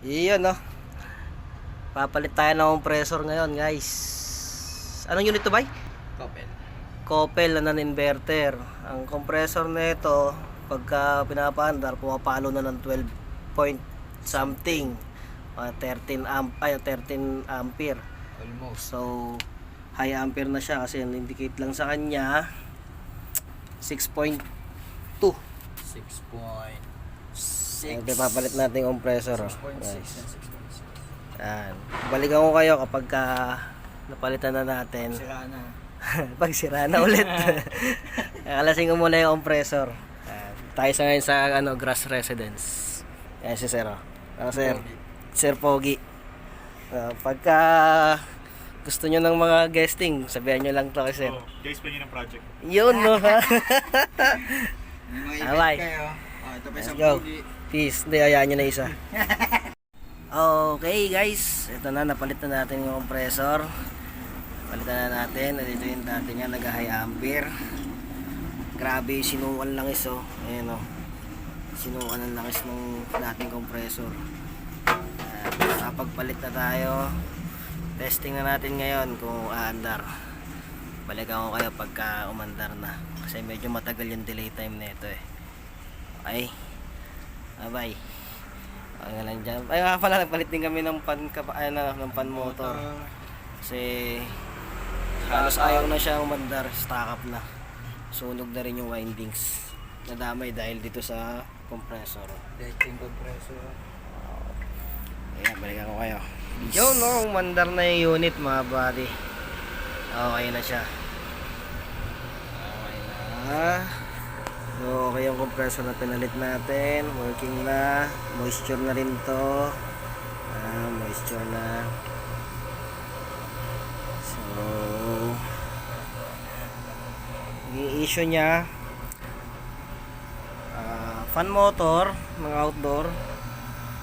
Iyon, no? Papalit tayo ng compressor ngayon, guys. Anong unit to, bay? Coppel. Coppel na non-inverter. Ang compressor nito, pagka pinapaandar, pumapalo na ng 12 point something. 13 ampere. Almost. So, high ampere na siya kasi indicate lang sa kanya 6.2. 6.6. Papalit natin yung compressor. 6.6 and 6.6. Yan. Balikan ko kayo kapag napalitan na natin. Sira na. Pag sira na ulit. Kalasin ko muna yung compressor. Tayo sa ngayon sa Grass Residence. Yan si Sir. Sir. Sir Pogi. Pagka gusto nyo ng mga guesting, sabihan nyo lang to kay Sir. Guys, pa ng project. Yun, no? Ha? May mga Alright. event kayo. Ito pa Let's isang go. pugi. Peace. Hindi, ayaan nyo na isa. Okay, guys. Ito na, napalit na natin yung compressor. Palitan na natin. Ito yung dati niya, nag-high ampere. Grabe, sinukan langis, oh. Ayan, oh. Sinukan ang langis ng dating compressor. Kapagpalit na tayo, testing na natin ngayon kung aandar. Balikan ko kayo pagka umandar na. Kasi medyo matagal yung delay time na ito, eh. Okay. Bye-bye. Okay nga lang dyan. Ay nga pala, nagpalit din kami ng pan motor. Kasi halos ayaw na siya umandar, stock up na. Sunog na rin yung windings. Nadamay dahil dito sa compressor. Dating compressor. Ayan, balikan ko kayo. Yun, no, umandar na yung unit, mga buddy. Okay na siya. Okay na. So, okay yung compressor na pinalit natin. Working na. Moisture na rin to. Moisture na. So, yung issue niya, fan motor, mga outdoor,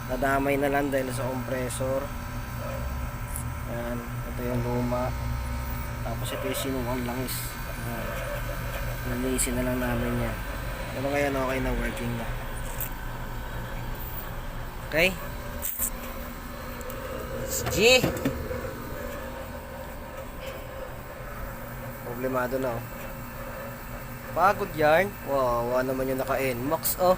nadamay na lang dahil sa compressor. Ayan, ito yung luma. Tapos ito yung sinuwang langis. Nalinisin na lang namin yan. Pero ngayon okay na, working na. Okay? G! Problemado na, oh. Pagod yarn. Wow, naman yung naka-NMAX, oh.